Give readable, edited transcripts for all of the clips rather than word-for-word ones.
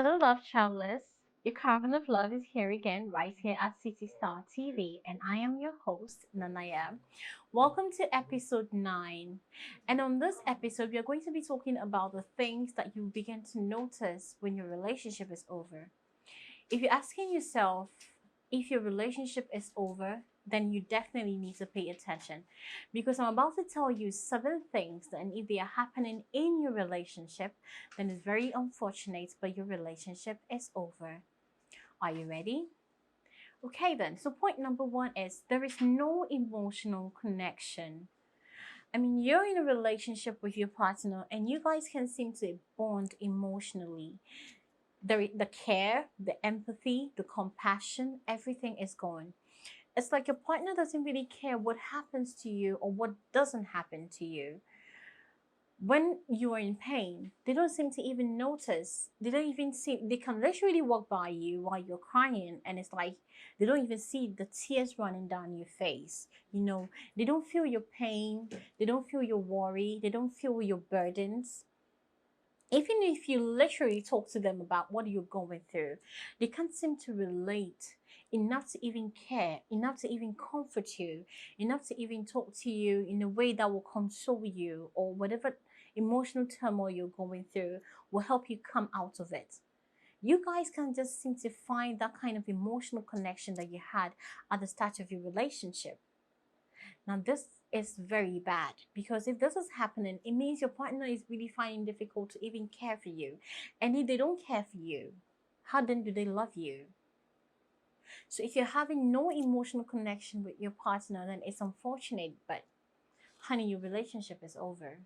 Hello, love travelers. Your caravan of love is here again, right here at City Star TV, and I am your host, Nanaya. Welcome to episode 9. And on this episode, we are going to be talking about the things that you begin to notice when your relationship is over. If you're asking yourself if your relationship is over, then you definitely need to pay attention because I'm about to tell you 7 things, and if they are happening in your relationship, then it's very unfortunate, but your relationship is over. Are you ready? Okay, then. So, point number 1 is there is no emotional connection. I mean, you're in a relationship with your partner and you guys can seem to bond emotionally. The care, the empathy, the compassion, everything is gone. It's like your partner doesn't really care what happens to you or what doesn't happen to you. When you are in pain, they don't seem to even notice. They don't even see, they can literally walk by you while you're crying, and it's like they don't even see the tears running down your face. They don't feel your pain, they don't feel your worry, they don't feel your burdens. Even if you literally talk to them about what you're going through, they can't seem to relate enough to even care, enough to even comfort you, enough to even talk to you in a way that will console you, or whatever emotional turmoil you're going through will help you come out of it. You guys can just seem to find that kind of emotional connection that you had at the start of your relationship. Now, this is very bad because if this is happening, it means your partner is really finding difficult to even care for you. And if they don't care for you, how then do they love you? So, if you're having no emotional connection with your partner, then it's unfortunate, but honey, your relationship is over.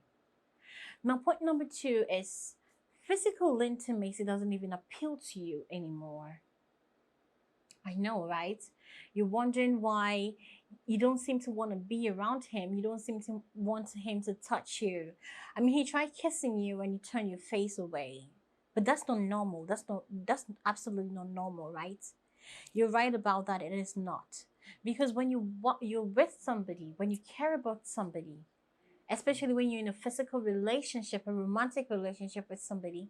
Now, point number 2 is physical intimacy doesn't even appeal to you anymore. I know, right? You're wondering why you don't seem to want to be around him. You don't seem to want him to touch you. I mean, he tried kissing you and you turn your face away. But that's not normal. That's absolutely not normal, right? You're right about that. It is not. Because when you're with somebody, when you care about somebody, especially when you're in a physical relationship, a romantic relationship with somebody,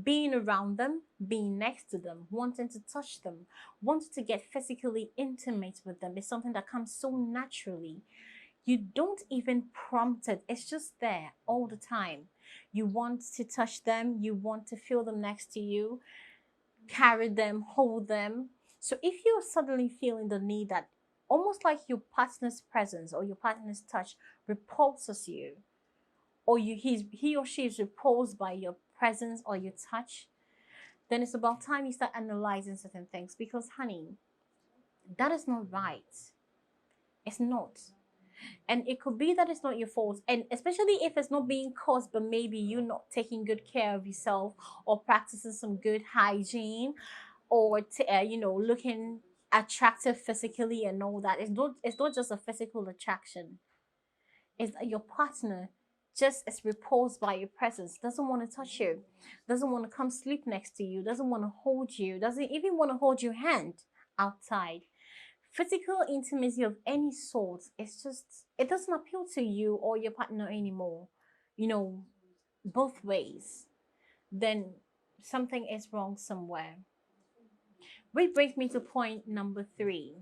being around them, being next to them, wanting to touch them, wanting to get physically intimate with them is something that comes so naturally. You don't even prompt it, it's just there all the time. You want to touch them, you want to feel them next to you, carry them, hold them. So if you're suddenly feeling the need that almost like your partner's presence or your partner's touch repulses you, or he or she is repulsed by your presence or your touch, then it's about time you start analyzing certain things because, honey, that is not right. It's not. And it could be that it's not your fault. And especially if it's not being caused, but maybe you're not taking good care of yourself or practicing some good hygiene or, looking attractive physically and all that. It's not just a physical attraction. Is that your partner just is repulsed by your presence, doesn't want to touch you, doesn't want to come sleep next to you, doesn't want to hold you, doesn't even want to hold your hand outside. Physical intimacy of any sort, it doesn't appeal to you or your partner anymore, you know, both ways. Then something is wrong somewhere. Which brings me to point number 3.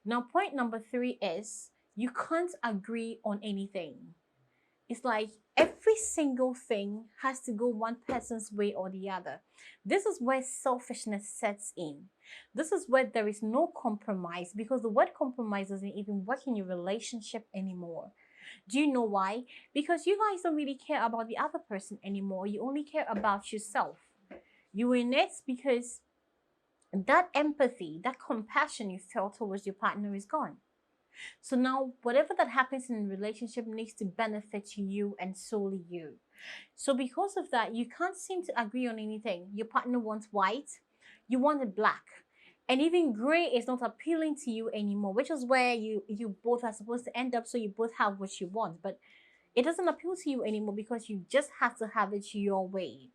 Now, point number 3 is you can't agree on anything. It's like every single thing has to go one person's way or the other. This is where selfishness sets in. This is where there is no compromise because the word compromise doesn't even work in your relationship anymore. Do you know why? Because you guys don't really care about the other person anymore. You only care about yourself. You're in it because that empathy, that compassion you felt towards your partner is gone. So now, whatever that happens in a relationship needs to benefit you and solely you. So because of that, you can't seem to agree on anything. Your partner wants white, you want it black. And even gray is not appealing to you anymore, which is where you both are supposed to end up so you both have what you want. But it doesn't appeal to you anymore because you just have to have it your way.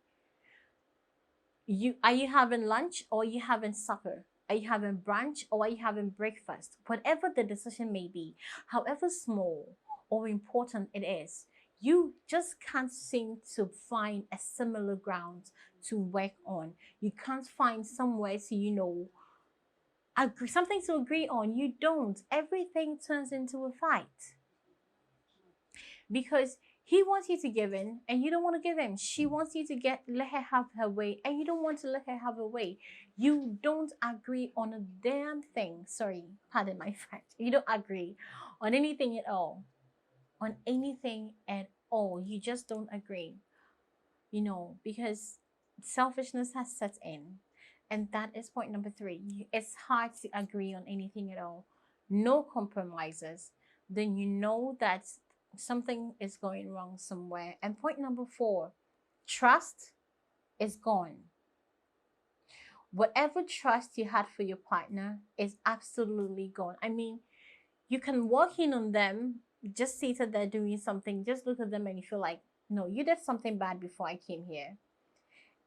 Are you having lunch or are you having supper? Are you having brunch or are you having breakfast? Whatever the decision may be, however small or important it is, you just can't seem to find a similar ground to work on. You can't find somewhere to, agree, something to agree on. You don't. Everything turns into a fight because he wants you to give in and you don't want to give in. She wants you to let her have her way and you don't want to let her have her way. You don't agree on a damn thing. Sorry, pardon my French. You don't agree on anything at all. On anything at all. You just don't agree. Because selfishness has set in. And that is point number 3. It's hard to agree on anything at all. No compromises. Then you know that something is going wrong somewhere. And point number 4, trust is gone. Whatever trust you had for your partner is absolutely gone. I mean, you can walk in on them, just see that they're doing something, just look at them and you feel like, no, you did something bad before I came here.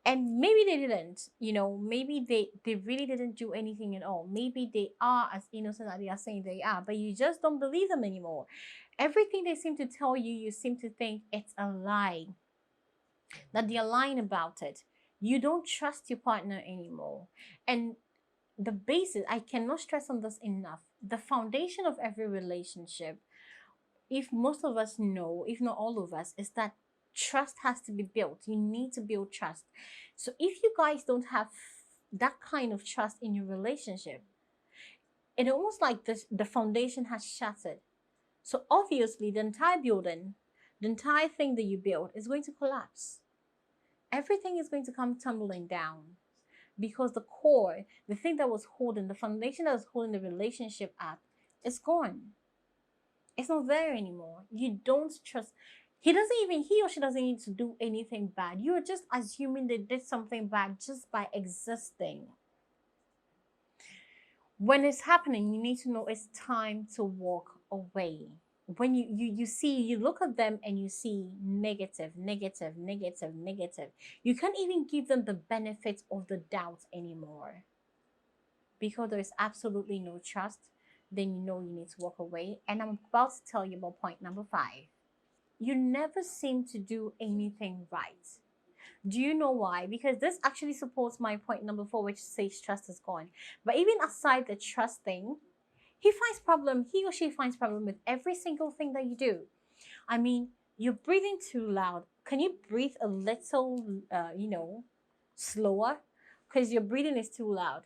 And maybe they didn't, maybe they really didn't do anything at all. Maybe they are as innocent as they are saying they are, but you just don't believe them anymore. Everything they seem to tell you, you seem to think it's a lie, that they're lying about it. You don't trust your partner anymore. And the basis, I cannot stress on this enough, the foundation of every relationship, if most of us know, if not all of us, is that trust has to be built. You need to build trust. So if you guys don't have that kind of trust in your relationship, it almost like the foundation has shattered. So obviously the entire building, the entire thing that you build is going to collapse. Everything is going to come tumbling down because the core, the thing that was holding, the foundation that was holding the relationship up is gone. It's not there anymore. You don't trust. He or she doesn't need to do anything bad. You're just assuming they did something bad just by existing. When it's happening, you need to know it's time to walk away. When you look at them and you see negative, negative, negative, negative. You can't even give them the benefit of the doubt anymore. Because there is absolutely no trust, then you know you need to walk away. And I'm about to tell you about point number 5. You never seem to do anything right. Do you know why? Because this actually supports my point number 4, which says trust is gone. But even aside the trust thing, he or she finds problem with every single thing that you do. I mean, you're breathing too loud. Can you breathe a little, slower? Because your breathing is too loud.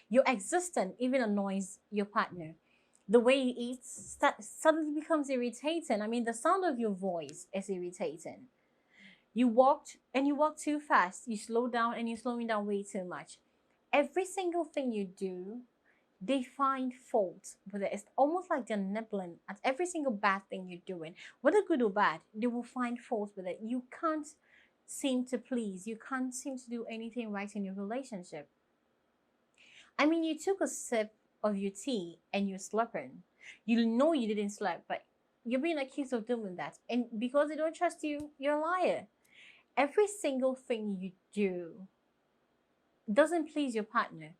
Your existence even annoys your partner. The way you eat suddenly becomes irritating. I mean, the sound of your voice is irritating. You walked and you walk too fast. You slow down and you're slowing down way too much. Every single thing you do, they find fault with it. It's almost like they're nibbling at every single bad thing you're doing, whether good or bad. They will find fault with it. You can't seem to please. You can't seem to do anything right in your relationship. I mean, you took a sip of your tea and you're slurping. You know you didn't slurp, but you're being accused of doing that. And because they don't trust you, you're a liar. Every single thing you do doesn't please your partner.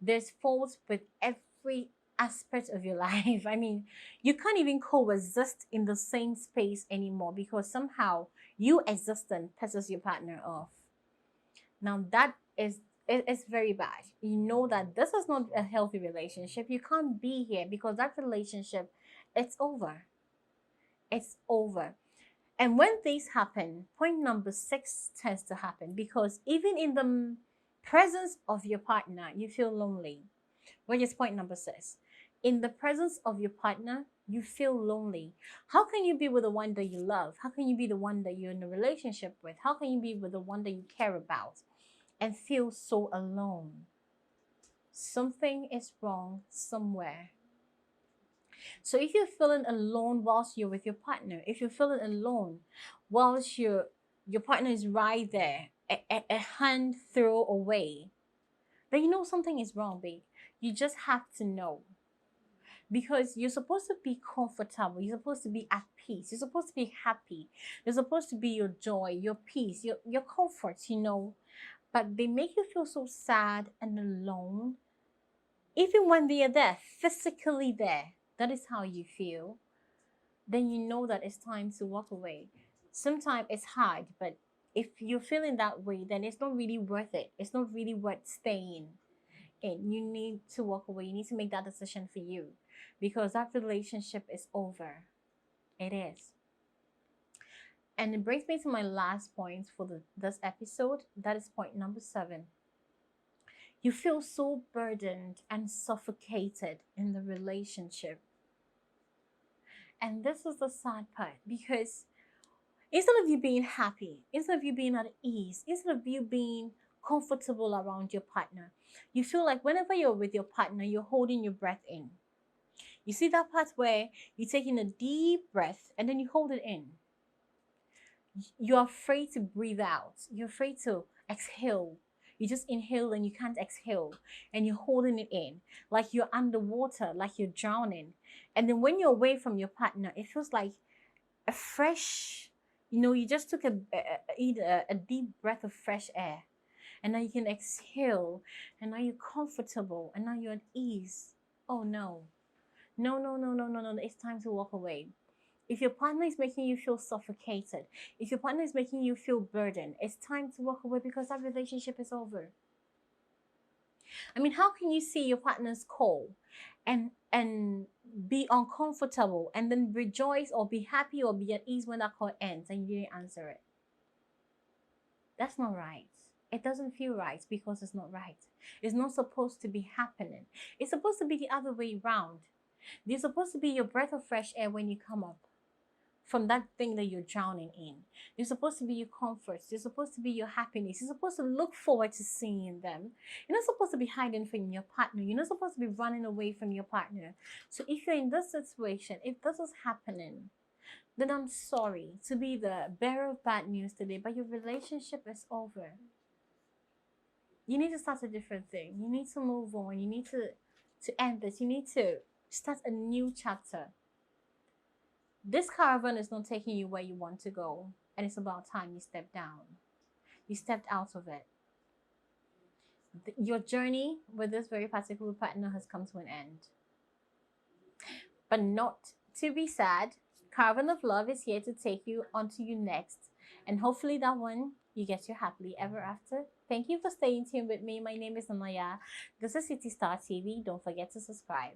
There's faults with every aspect of your life. I mean, you can't even coexist in the same space anymore because somehow you existing pisses your partner off. Now that is it's very bad. You know that this is not a healthy relationship. You can't be here because that relationship, it's over. It's over. And when these happen, point number 6 tends to happen because even in the presence of your partner, you feel lonely. Which is point number 6. In the presence of your partner, you feel lonely. How can you be with the one that you love? How can you be the one that you're in a relationship with? How can you be with the one that you care about and feel so alone? Something is wrong somewhere. So if you're feeling alone whilst you're with your partner, if you're feeling alone whilst your partner is right there, a hand throw away, then you know something is wrong, babe. You just have to know. Because you're supposed to be comfortable, you're supposed to be at peace, you're supposed to be happy, you're supposed to be your joy, your peace, your comfort, But they make you feel so sad and alone. Even when they are there, physically there, that is how you feel. then you know that it's time to walk away. Sometimes it's hard, but if you're feeling that way, then it's not really worth it. It's not really worth staying in. You need to walk away. You need to make that decision for you because that relationship is over. It is. And it brings me to my last point for this episode. That is point number 7. You feel so burdened and suffocated in the relationship. And this is the sad part because instead of you being happy, instead of you being at ease, instead of you being comfortable around your partner, you feel like whenever you're with your partner, you're holding your breath in. You see that part where you take in a deep breath and then you hold it in. You're afraid to breathe out. You're afraid to exhale. You just inhale and you can't exhale. And you're holding it in like you're underwater, like you're drowning. And then when you're away from your partner, it feels like a fresh, you just took a deep breath of fresh air. And now you can exhale. And now you're comfortable. And now you're at ease. Oh no. No, no, no, no, no, no. It's time to walk away. If your partner is making you feel suffocated, if your partner is making you feel burdened, it's time to walk away because that relationship is over. I mean, how can you see your partner's call and be uncomfortable and then rejoice or be happy or be at ease when that call ends and you didn't answer it? That's not right. It doesn't feel right because it's not right. It's not supposed to be happening. It's supposed to be the other way around. They're supposed to be your breath of fresh air when you come up from that thing that you're drowning in. You're supposed to be your comforts. You're supposed to be your happiness. You're supposed to look forward to seeing them. You're not supposed to be hiding from your partner. You're not supposed to be running away from your partner. So if you're in this situation, if this is happening, then I'm sorry to be the bearer of bad news today, but your relationship is over. You need to start a different thing. You need to move on. You need to end this. You need to start a new chapter. This caravan is not taking you where you want to go, and it's about time you step down. You stepped out of it. Your journey with this very particular partner has come to an end. But not to be sad, Caravan of Love is here to take you onto your next, and hopefully that one you get your happily ever after. Thank you for staying tuned with me. My name is Nanaya. This is City Star TV. Don't forget to subscribe.